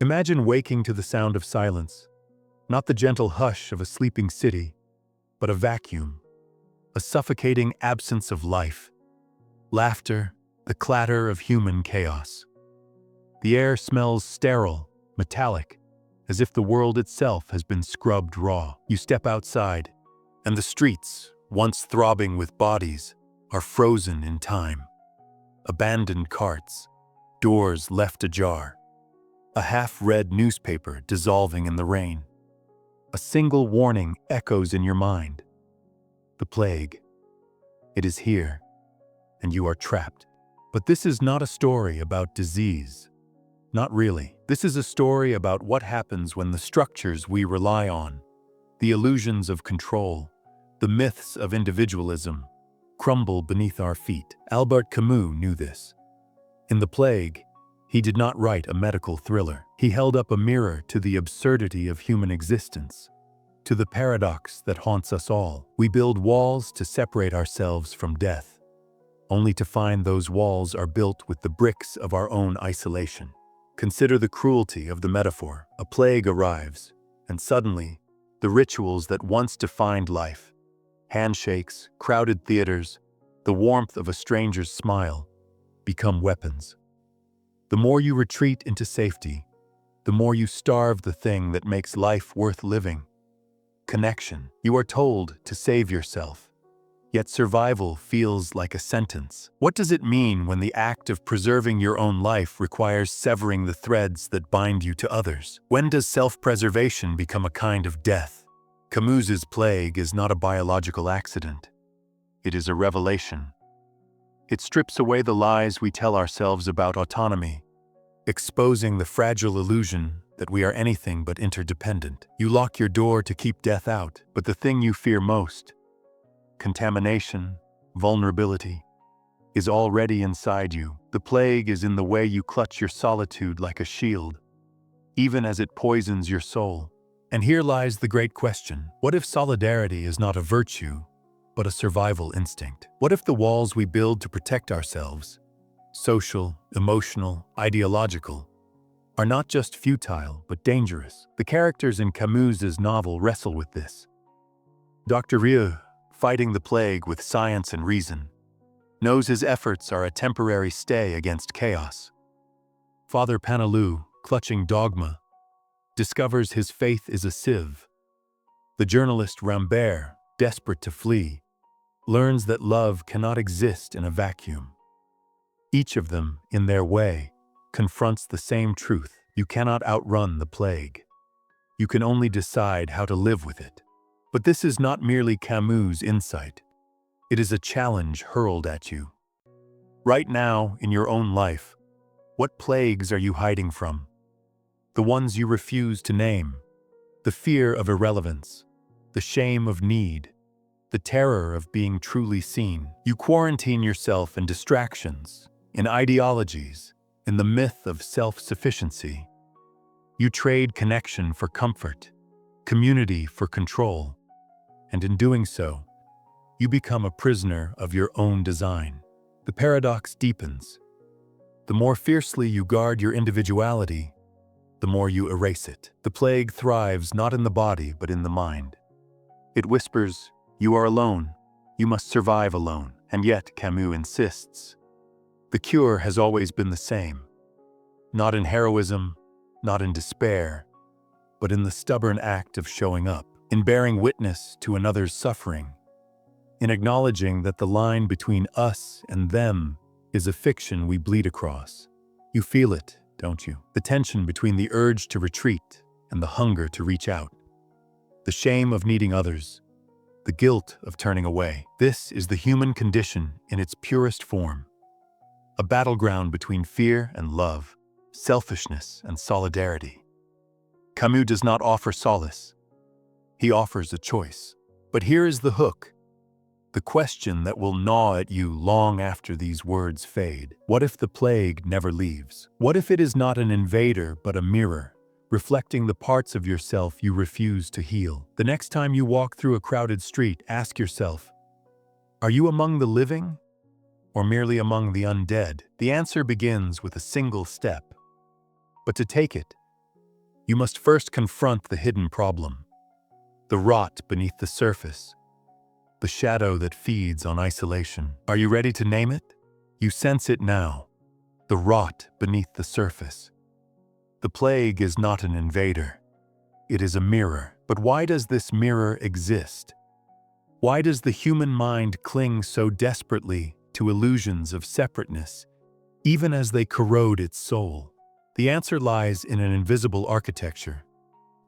Imagine waking to the sound of silence, not the gentle hush of a sleeping city, but a vacuum, a suffocating absence of life, laughter, the clatter of human chaos. The air smells sterile, metallic, as if the world itself has been scrubbed raw. You step outside, and the streets, once throbbing with bodies, are frozen in time. Abandoned carts, doors left ajar, a half-read newspaper dissolving in the rain. A single warning echoes in your mind. The plague. It is here, and you are trapped. But this is not a story about disease. Not really. This is a story about what happens when the structures we rely on, the illusions of control, the myths of individualism, crumble beneath our feet. Albert Camus knew this. In The Plague, he did not write a medical thriller. He held up a mirror to the absurdity of human existence, to the paradox that haunts us all. We build walls to separate ourselves from death, only to find those walls are built with the bricks of our own isolation. Consider the cruelty of the metaphor. A plague arrives, and suddenly, the rituals that once defined life, handshakes, crowded theaters, the warmth of a stranger's smile, become weapons. The more you retreat into safety, the more you starve the thing that makes life worth living. Connection. You are told to save yourself, yet survival feels like a sentence. What does it mean when the act of preserving your own life requires severing the threads that bind you to others? When does self-preservation become a kind of death? Camus's Plague is not a biological accident. It is a revelation. It strips away the lies we tell ourselves about autonomy, exposing the fragile illusion that we are anything but interdependent. You lock your door to keep death out, but the thing you fear most, contamination, vulnerability, is already inside you. The plague is in the way you clutch your solitude like a shield, even as it poisons your soul. And here lies the great question. What if solidarity is not a virtue, but a survival instinct? What if the walls we build to protect ourselves, social, emotional, ideological, are not just futile, but dangerous? The characters in Camus's novel wrestle with this. Dr. Rieu, fighting the plague with science and reason, knows his efforts are a temporary stay against chaos. Father Panelou, clutching dogma, discovers his faith is a sieve. The journalist Rambert, desperate to flee, learns that love cannot exist in a vacuum. Each of them, in their way, confronts the same truth. You cannot outrun the plague. You can only decide how to live with it. But this is not merely Camus' insight. It is a challenge hurled at you. Right now, in your own life, what plagues are you hiding from? The ones you refuse to name. The fear of irrelevance, the shame of need, the terror of being truly seen. You quarantine yourself in distractions, in ideologies, in the myth of self-sufficiency. You trade connection for comfort, community for control, and in doing so, you become a prisoner of your own design. The paradox deepens. The more fiercely you guard your individuality, the more you erase it. The plague thrives not in the body, but in the mind. It whispers, you are alone, you must survive alone. And yet, Camus insists, the cure has always been the same. Not in heroism, not in despair, but in the stubborn act of showing up, in bearing witness to another's suffering, in acknowledging that the line between us and them is a fiction we bleed across. You feel it, don't you? The tension between the urge to retreat and the hunger to reach out. The shame of needing others, the guilt of turning away. This is the human condition in its purest form. A battleground between fear and love, selfishness and solidarity. Camus does not offer solace. He offers a choice. But here is the hook. The question that will gnaw at you long after these words fade. What if the plague never leaves? What if it is not an invader but a mirror, reflecting the parts of yourself you refuse to heal? The next time you walk through a crowded street, ask yourself, are you among the living or merely among the undead? The answer begins with a single step. But to take it, You must first confront the hidden problem, the rot beneath the surface, the shadow that feeds on isolation. Are you ready to name it? You sense it now, the rot beneath the surface. The plague is not an invader. It is a mirror. But why does this mirror exist? Why does the human mind cling so desperately to illusions of separateness, even as they corrode its soul? The answer lies in an invisible architecture,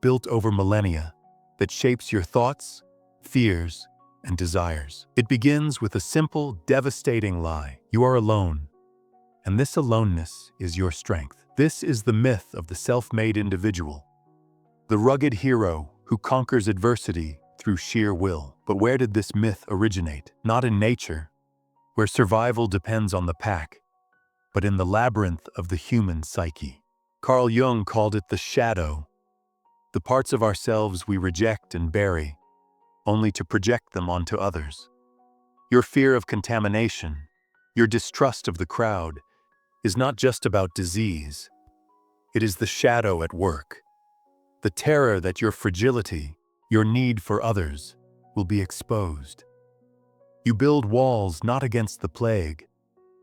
built over millennia, that shapes your thoughts, fears, and desires. It begins with a simple, devastating lie. You are alone, and this aloneness is your strength. This is the myth of the self-made individual, the rugged hero who conquers adversity through sheer will. But where did this myth originate? Not in nature, where survival depends on the pack, but in the labyrinth of the human psyche. Carl Jung called it the shadow, the parts of ourselves we reject and bury, only to project them onto others. Your fear of contamination, your distrust of the crowd, is not just about disease. It is the shadow at work, the terror that your fragility, your need for others, will be exposed. You build walls not against the plague,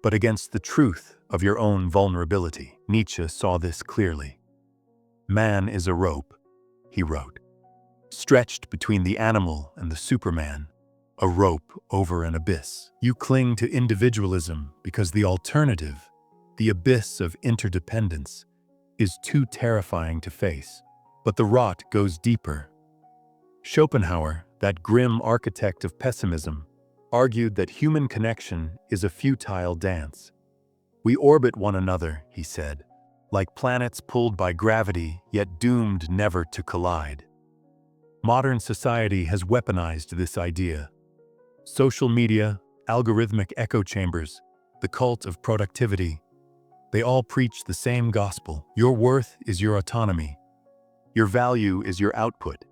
but against the truth of your own vulnerability. Nietzsche saw this clearly. Man is a rope, he wrote, stretched between the animal and the Superman, a rope over an abyss. You cling to individualism because the alternative, the abyss of interdependence, is too terrifying to face. But the rot goes deeper. Schopenhauer, that grim architect of pessimism, argued that human connection is a futile dance. We orbit one another, he said, like planets pulled by gravity yet doomed never to collide. Modern society has weaponized this idea. Social media, algorithmic echo chambers, the cult of productivity, they all preach the same gospel. Your worth is your autonomy. Your value is your output.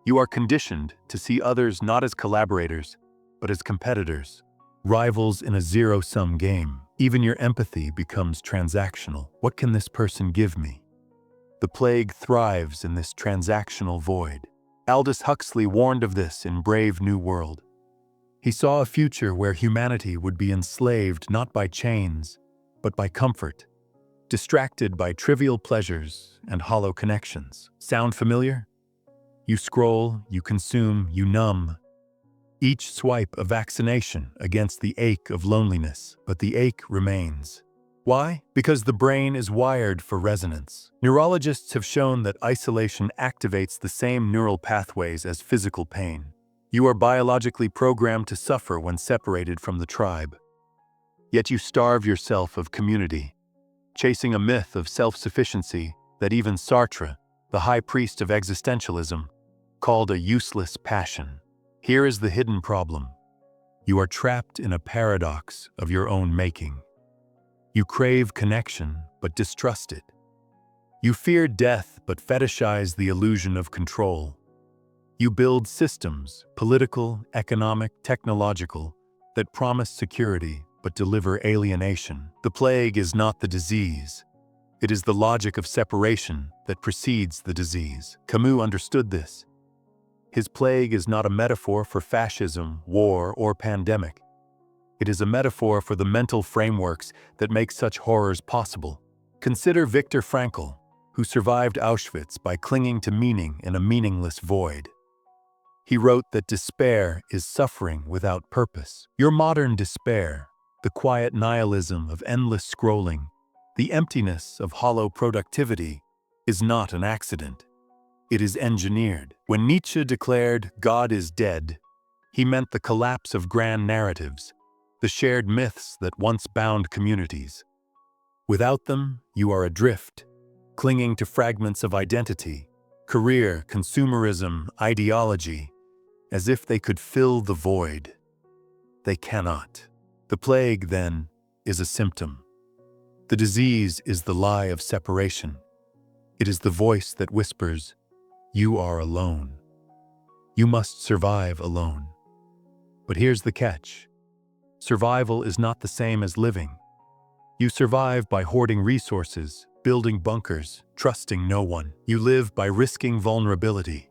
You are conditioned to see others not as collaborators, but as competitors, rivals in a zero-sum game. Even your empathy becomes transactional. What can this person give me? The plague thrives in this transactional void. Aldous Huxley warned of this in Brave New World. He saw a future where humanity would be enslaved not by chains, but by comfort, distracted by trivial pleasures and hollow connections. Sound familiar? You scroll, you consume, you numb. Each swipe a vaccination against the ache of loneliness, but the ache remains. Why? Because the brain is wired for resonance. Neurologists have shown that isolation activates the same neural pathways as physical pain. You are biologically programmed to suffer when separated from the tribe. Yet you starve yourself of community, chasing a myth of self-sufficiency that even Sartre, the high priest of existentialism, called a useless passion. Here is the hidden problem. You are trapped in a paradox of your own making. You crave connection, but distrust it. You fear death, but fetishize the illusion of control. You build systems, political, economic, technological, that promise security, but deliver alienation. The plague is not the disease. It is the logic of separation that precedes the disease. Camus understood this. His plague is not a metaphor for fascism, war, or pandemic. It is a metaphor for the mental frameworks that make such horrors possible. Consider Viktor Frankl, who survived Auschwitz by clinging to meaning in a meaningless void. He wrote that despair is suffering without purpose. Your modern despair, the quiet nihilism of endless scrolling, the emptiness of hollow productivity, is not an accident. It is engineered. When Nietzsche declared God is dead, he meant the collapse of grand narratives, the shared myths that once bound communities. Without them, you are adrift, clinging to fragments of identity, career, consumerism, ideology, as if they could fill the void. They cannot. The plague, then, is a symptom. The disease is the lie of separation. It is the voice that whispers, "You are alone. You must survive alone." But here's the catch. Survival is not the same as living. You survive by hoarding resources, building bunkers, trusting no one. You live by risking vulnerability,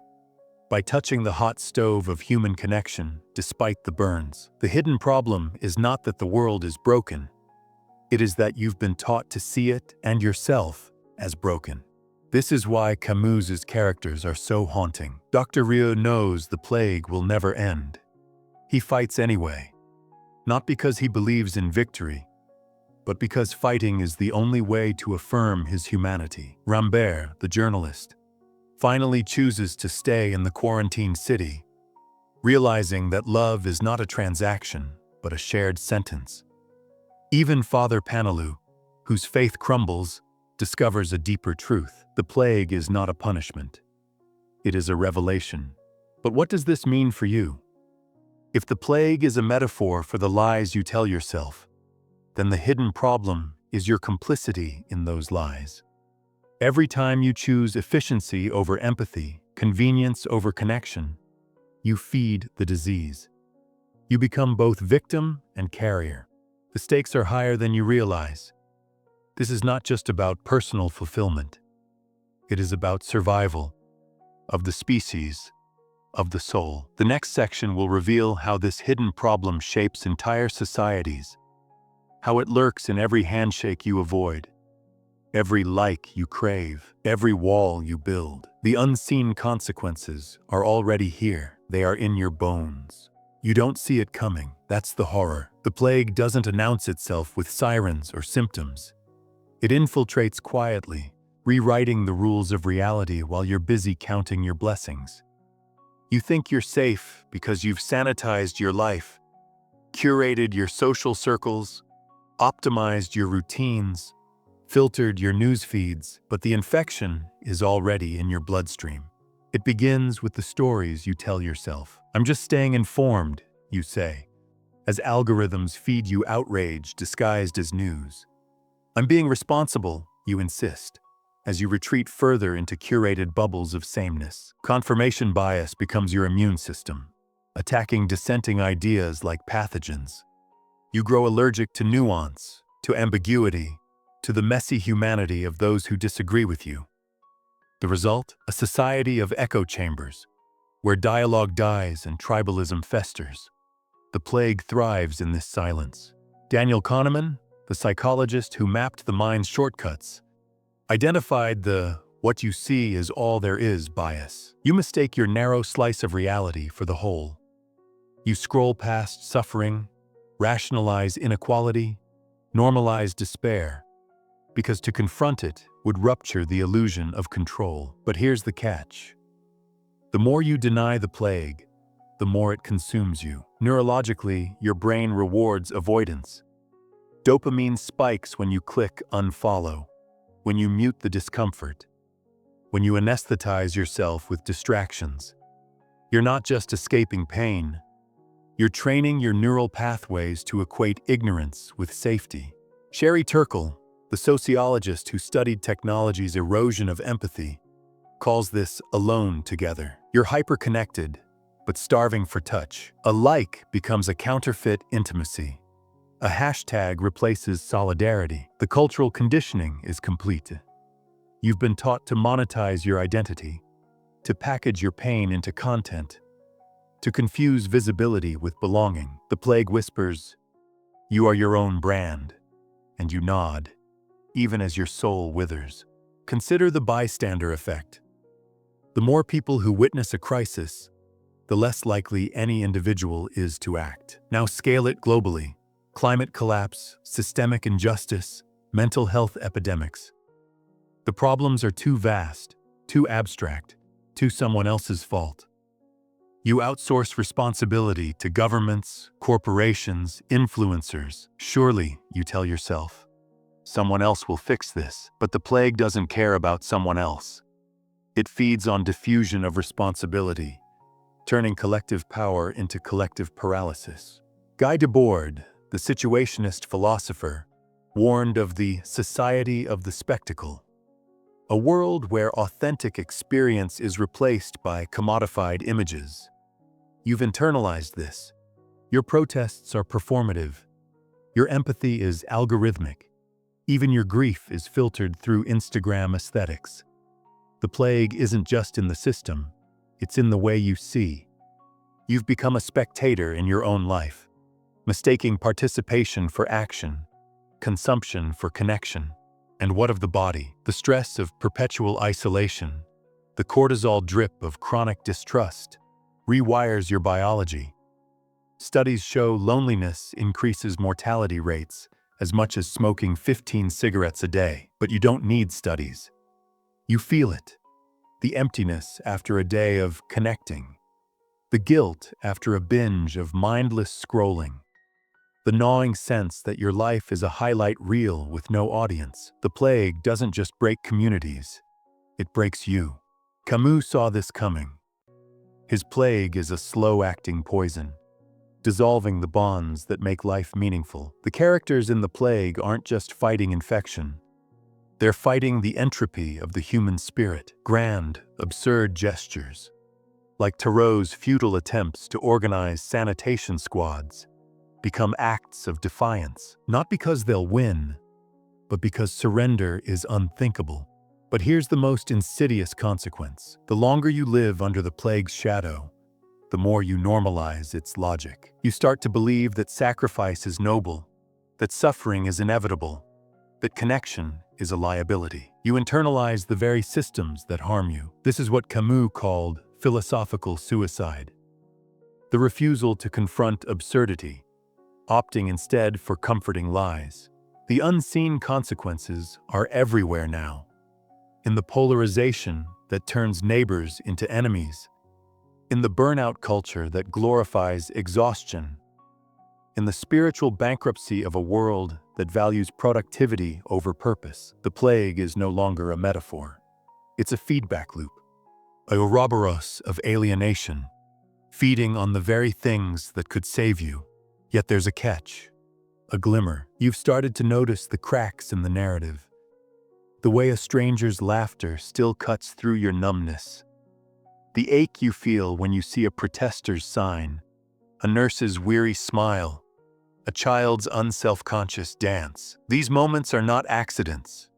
by touching the hot stove of human connection despite the burns. The hidden problem is not that the world is broken. It is that you've been taught to see it and yourself as broken. This is why Camus's characters are so haunting. Dr. Rieu knows the plague will never end. He fights anyway, not because he believes in victory, but because fighting is the only way to affirm his humanity. Rambert, the journalist, finally chooses to stay in the quarantined city, realizing that love is not a transaction, but a shared sentence. Even Father Paneloux, whose faith crumbles, discovers a deeper truth. The plague is not a punishment. It is a revelation. But what does this mean for you? If the plague is a metaphor for the lies you tell yourself, then the hidden problem is your complicity in those lies. Every time you choose efficiency over empathy, convenience over connection, you feed the disease. You become both victim and carrier. The stakes are higher than you realize. This is not just about personal fulfillment. It is about survival of the species, of the soul. The next section will reveal how this hidden problem shapes entire societies, how it lurks in every handshake you avoid, every like you crave, every wall you build. The unseen consequences are already here. They are in your bones. You don't see it coming. That's the horror. The plague doesn't announce itself with sirens or symptoms. It infiltrates quietly, rewriting the rules of reality while you're busy counting your blessings. You think you're safe because you've sanitized your life, curated your social circles, optimized your routines, filtered your news feeds, but the infection is already in your bloodstream. It begins with the stories you tell yourself. I'm just staying informed, you say, as algorithms feed you outrage disguised as news. I'm being responsible, you insist, as you retreat further into curated bubbles of sameness. Confirmation bias becomes your immune system, attacking dissenting ideas like pathogens. You grow allergic to nuance, to ambiguity, to the messy humanity of those who disagree with you. The result? A society of echo chambers, where dialogue dies and tribalism festers. The plague thrives in this silence. Daniel Kahneman, the psychologist who mapped the mind's shortcuts, identified the "what you see is all there is" bias. You mistake your narrow slice of reality for the whole. You scroll past suffering, rationalize inequality, normalize despair, because to confront it would rupture the illusion of control. But here's the catch. The more you deny the plague, the more it consumes you. Neurologically, your brain rewards avoidance. Dopamine spikes when you click unfollow, when you mute the discomfort, when you anesthetize yourself with distractions. You're not just escaping pain, you're training your neural pathways to equate ignorance with safety. Sherry Turkle, the sociologist who studied technology's erosion of empathy, calls this alone together. You're hyper-connected, but starving for touch. A like becomes a counterfeit intimacy. A hashtag replaces solidarity. The cultural conditioning is complete. You've been taught to monetize your identity, to package your pain into content, to confuse visibility with belonging. The plague whispers, "You are your own brand," and you nod, even as your soul withers. Consider the bystander effect. The more people who witness a crisis, the less likely any individual is to act. Now scale it globally. Climate collapse, systemic injustice, mental health epidemics. The problems are too vast, too abstract, too someone else's fault. You outsource responsibility to governments, corporations, influencers. Surely, you tell yourself, someone else will fix this. But the plague doesn't care about someone else. It feeds on diffusion of responsibility, turning collective power into collective paralysis. Guy Debord, the situationist philosopher, warned of the society of the spectacle, a world where authentic experience is replaced by commodified images. You've internalized this. Your protests are performative. Your empathy is algorithmic. Even your grief is filtered through Instagram aesthetics. The plague isn't just in the system, it's in the way you see. You've become a spectator in your own life, mistaking participation for action, consumption for connection. And what of the body? The stress of perpetual isolation, the cortisol drip of chronic distrust, rewires your biology. Studies show loneliness increases mortality rates as much as smoking 15 cigarettes a day. But you don't need studies. You feel it. The emptiness after a day of connecting. The guilt after a binge of mindless scrolling. The gnawing sense that your life is a highlight reel with no audience. The plague doesn't just break communities, it breaks you. Camus saw this coming. His plague is a slow-acting poison, dissolving the bonds that make life meaningful. The characters in The Plague aren't just fighting infection. They're fighting the entropy of the human spirit. Grand, absurd gestures, like Thoreau's futile attempts to organize sanitation squads, become acts of defiance, not because they'll win, but because surrender is unthinkable. But here's the most insidious consequence. The longer you live under the plague's shadow, the more you normalize its logic. You start to believe that sacrifice is noble, that suffering is inevitable, that connection is a liability. You internalize the very systems that harm you. This is what Camus called philosophical suicide. The refusal to confront absurdity, opting instead for comforting lies. The unseen consequences are everywhere now. In the polarization that turns neighbors into enemies, in the burnout culture that glorifies exhaustion, in the spiritual bankruptcy of a world that values productivity over purpose. The plague is no longer a metaphor. It's a feedback loop, a Ouroboros of alienation, feeding on the very things that could save you. Yet there's a catch, a glimmer. You've started to notice the cracks in the narrative, the way a stranger's laughter still cuts through your numbness, the ache you feel when you see a protester's sign, a nurse's weary smile, a child's unselfconscious dance. These moments are not accidents.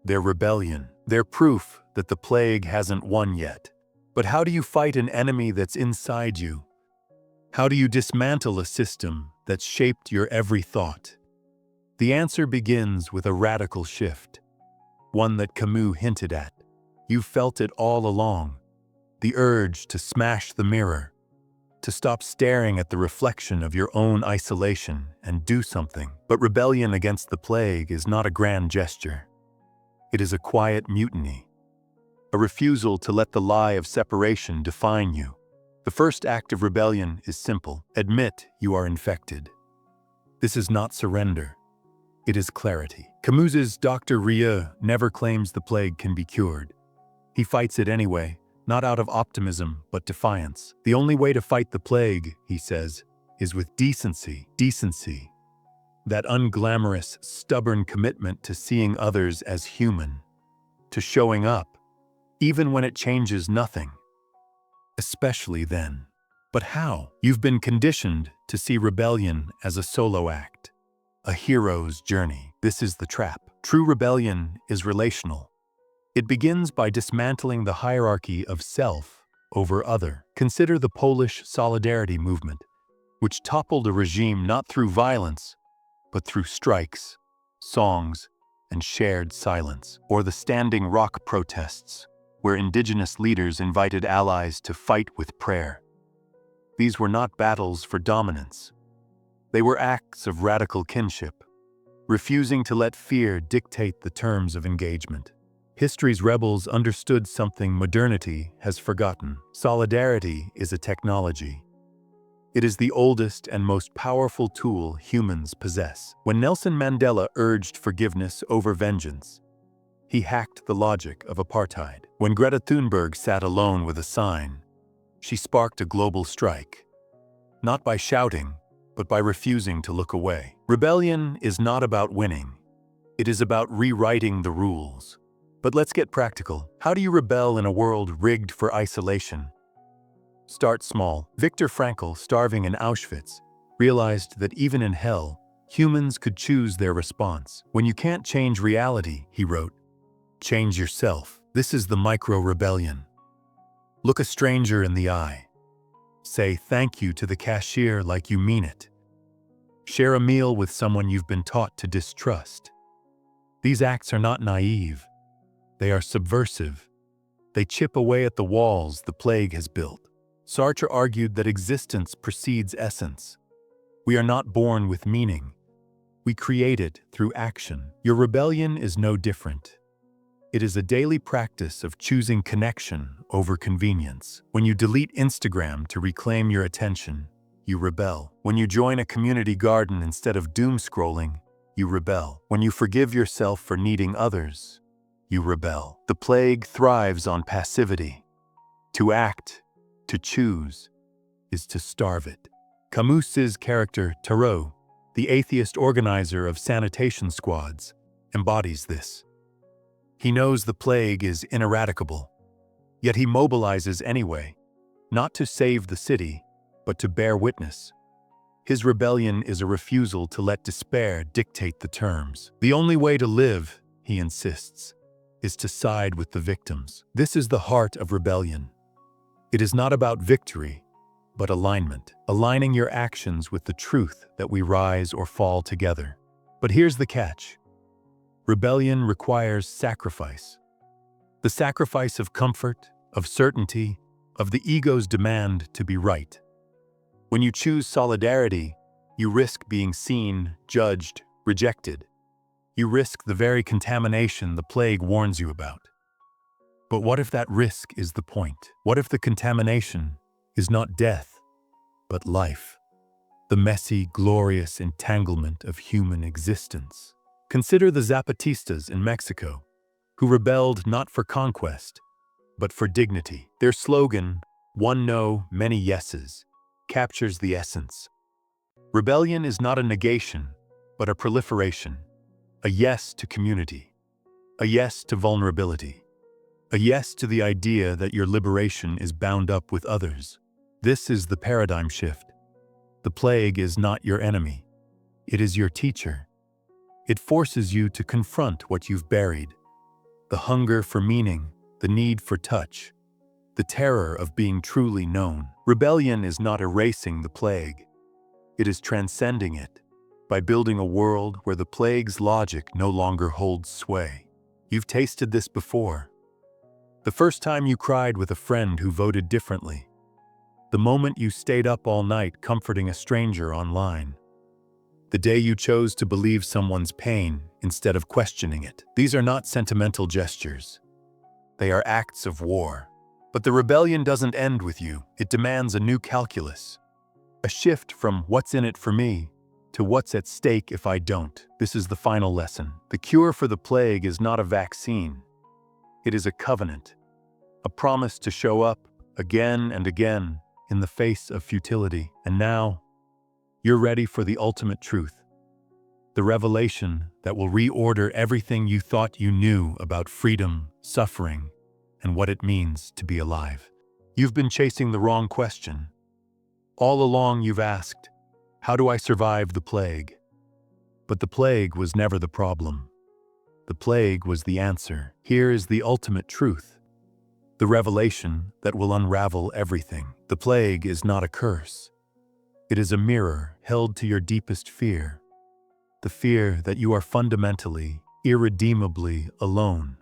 They're rebellion. They're proof that the plague hasn't won yet. But how do you fight an enemy that's inside you? How do you dismantle a system that's shaped your every thought? The answer begins with a radical shift, one that Camus hinted at. You've felt it all along, the urge to smash the mirror, to stop staring at the reflection of your own isolation and do something. But rebellion against the plague is not a grand gesture. It is a quiet mutiny, a refusal to let the lie of separation define you. The first act of rebellion is simple. Admit you are infected. This is not surrender. It is clarity. Camus's Dr. Rieu never claims the plague can be cured. He fights it anyway, not out of optimism, but defiance. The only way to fight the plague, he says, is with decency. Decency. That unglamorous, stubborn commitment to seeing others as human, to showing up, even when it changes nothing. Especially then. But how? You've been conditioned to see rebellion as a solo act, a hero's journey. This is the trap. True rebellion is relational. It begins by dismantling the hierarchy of self over other. Consider the Polish Solidarity movement, which toppled a regime not through violence, but through strikes, songs, and shared silence. Or the Standing Rock protests, where indigenous leaders invited allies to fight with prayer. These were not battles for dominance. They were acts of radical kinship, refusing to let fear dictate the terms of engagement. History's rebels understood something modernity has forgotten. Solidarity is a technology. It is the oldest and most powerful tool humans possess. When Nelson Mandela urged forgiveness over vengeance, he hacked the logic of apartheid. When Greta Thunberg sat alone with a sign, she sparked a global strike, not by shouting, but by refusing to look away. Rebellion is not about winning. It is about rewriting the rules. But let's get practical. How do you rebel in a world rigged for isolation? Start small. Viktor Frankl, starving in Auschwitz, realized that even in hell, humans could choose their response. When you can't change reality, he wrote, change yourself. This is the micro-rebellion. Look a stranger in the eye. Say thank you to the cashier like you mean it. Share a meal with someone you've been taught to distrust. These acts are not naive. They are subversive. They chip away at the walls the plague has built. Sartre argued that existence precedes essence. We are not born with meaning. We create it through action. Your rebellion is no different. It is a daily practice of choosing connection over convenience. When you delete Instagram to reclaim your attention, you rebel. When you join a community garden instead of doom scrolling, you rebel. When you forgive yourself for needing others, you rebel. The plague thrives on passivity. To act, to choose, is to starve it. Camus's character, Tarot, the atheist organizer of sanitation squads, embodies this. He knows the plague is ineradicable, yet he mobilizes anyway, not to save the city, but to bear witness. His rebellion is a refusal to let despair dictate the terms. The only way to live, he insists, is to side with the victims. This is the heart of rebellion. It is not about victory, but alignment, aligning your actions with the truth that we rise or fall together. But here's the catch. Rebellion requires sacrifice. The sacrifice of comfort, of certainty, of the ego's demand to be right. When you choose solidarity, you risk being seen, judged, rejected. You risk the very contamination the plague warns you about. But what if that risk is the point? What if the contamination is not death, but life? The messy, glorious entanglement of human existence. Consider the Zapatistas in Mexico, who rebelled not for conquest, but for dignity. Their slogan, "One no, many yeses," captures the essence. Rebellion is not a negation, but a proliferation. A yes to community. A yes to vulnerability. A yes to the idea that your liberation is bound up with others. This is the paradigm shift. The plague is not your enemy. It is your teacher. It forces you to confront what you've buried. The hunger for meaning, the need for touch, the terror of being truly known. Rebellion is not erasing the plague. It is transcending it, by building a world where the plague's logic no longer holds sway. You've tasted this before. The first time you cried with a friend who voted differently. The moment you stayed up all night comforting a stranger online. The day you chose to believe someone's pain instead of questioning it. These are not sentimental gestures. They are acts of war. But the rebellion doesn't end with you. It demands a new calculus. A shift from what's in it for me to what's at stake if I don't. This is the final lesson. The cure for the plague is not a vaccine. It is a covenant. A promise to show up again and again in the face of futility. And now, you're ready for the ultimate truth. The revelation that will reorder everything you thought you knew about freedom, suffering, and what it means to be alive. You've been chasing the wrong question. All along you've asked, how do I survive the plague? But the plague was never the problem. The plague was the answer. Here is the ultimate truth. The revelation that will unravel everything. The plague is not a curse. It is a mirror held to your deepest fear. The fear that you are fundamentally, irredeemably alone.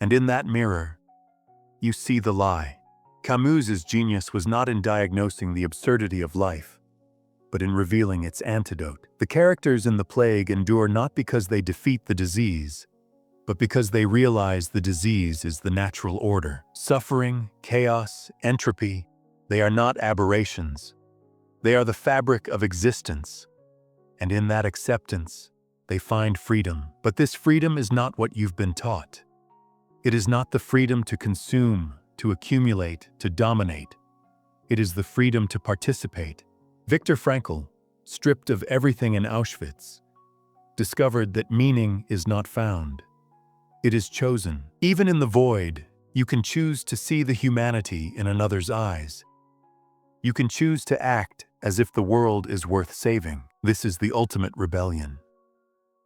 And in that mirror, you see the lie. Camus's genius was not in diagnosing the absurdity of life, but in revealing its antidote. The characters in The Plague endure not because they defeat the disease, but because they realize the disease is the natural order. Suffering, chaos, entropy, they are not aberrations. They are the fabric of existence. And in that acceptance, they find freedom. But this freedom is not what you've been taught. It is not the freedom to consume, to accumulate, to dominate. It is the freedom to participate. Viktor Frankl, stripped of everything in Auschwitz, discovered that meaning is not found. It is chosen. Even in the void, you can choose to see the humanity in another's eyes. You can choose to act as if the world is worth saving. This is the ultimate rebellion.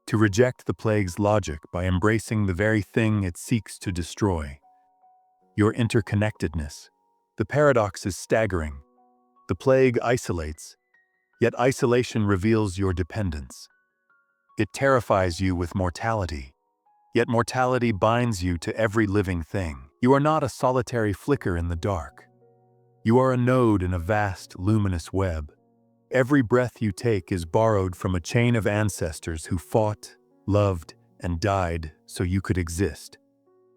To reject the plague's logic by embracing the very thing it seeks to destroy. Your interconnectedness. The paradox is staggering. The plague isolates, yet isolation reveals your dependence. It terrifies you with mortality, yet mortality binds you to every living thing. You are not a solitary flicker in the dark. You are a node in a vast, luminous web. Every breath you take is borrowed from a chain of ancestors who fought, loved, and died so you could exist.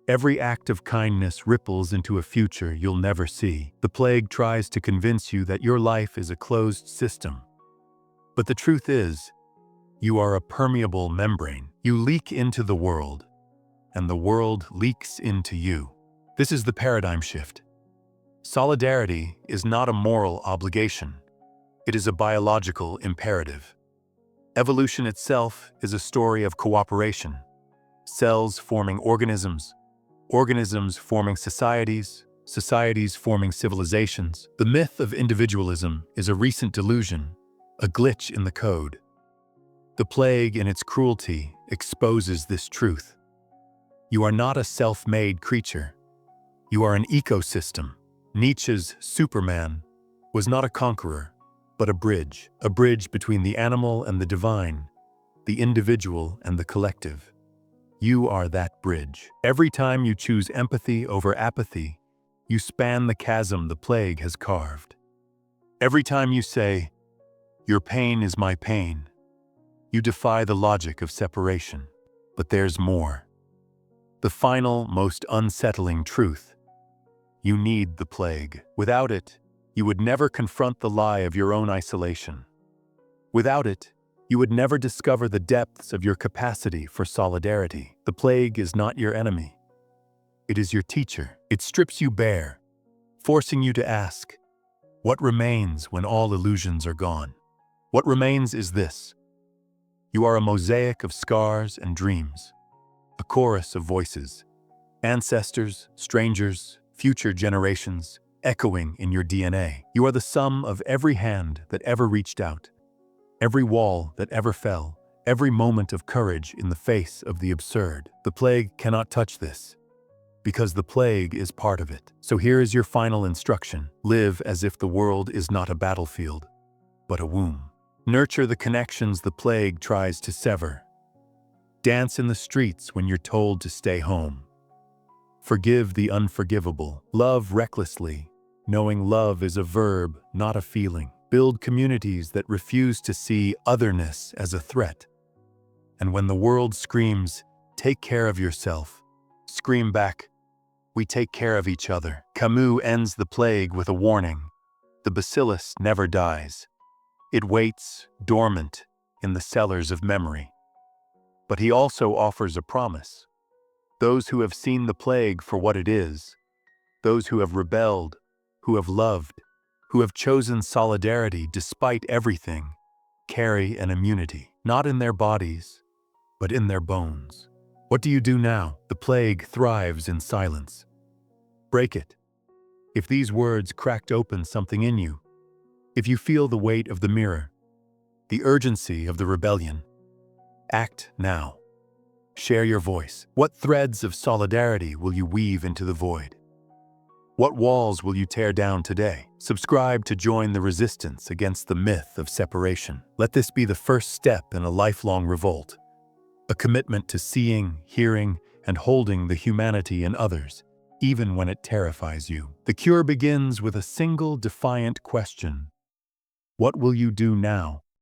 Every act of kindness ripples into a future you'll never see. The plague tries to convince you that your life is a closed system. But the truth is, you are a permeable membrane. You leak into the world, and the world leaks into you. This is the paradigm shift. Solidarity is not a moral obligation. It is a biological imperative. Evolution itself is a story of cooperation. Cells forming organisms, organisms forming societies, societies forming civilizations. The myth of individualism is a recent delusion, a glitch in the code. The plague, in its cruelty, exposes this truth. You are not a self-made creature. You are an ecosystem. Nietzsche's Superman was not a conqueror, but a bridge between the animal and the divine, the individual and the collective. You are that bridge. Every time you choose empathy over apathy, you span the chasm the plague has carved. Every time you say, "Your pain is my pain," you defy the logic of separation. But there's more. The final, most unsettling truth. You need the plague. Without it, you would never confront the lie of your own isolation. Without it, you would never discover the depths of your capacity for solidarity. The plague is not your enemy. It is your teacher. It strips you bare, forcing you to ask, what remains when all illusions are gone? What remains is this. You are a mosaic of scars and dreams, a chorus of voices, ancestors, strangers, future generations, echoing in your DNA. You are the sum of every hand that ever reached out, every wall that ever fell, every moment of courage in the face of the absurd. The plague cannot touch this, because the plague is part of it. So here is your final instruction. Live as if the world is not a battlefield, but a womb. Nurture the connections the plague tries to sever. Dance in the streets when you're told to stay home. Forgive the unforgivable. Love recklessly, knowing love is a verb, not a feeling. Build communities that refuse to see otherness as a threat. And when the world screams, "Take care of yourself," scream back, "We take care of each other." Camus ends The Plague with a warning. The bacillus never dies. It waits, dormant, in the cellars of memory. But he also offers a promise. Those who have seen the plague for what it is, those who have rebelled, who have loved, who have chosen solidarity despite everything, carry an immunity, not in their bodies, but in their bones. What do you do now? The plague thrives in silence. Break it. If these words cracked open something in you, if you feel the weight of the mirror, the urgency of the rebellion, act now. Share your voice. What threads of solidarity will you weave into the void? What walls will you tear down today? Subscribe to join the resistance against the myth of separation. Let this be the first step in a lifelong revolt, a commitment to seeing, hearing, and holding the humanity in others, even when it terrifies you. The cure begins with a single defiant question. What will you do now?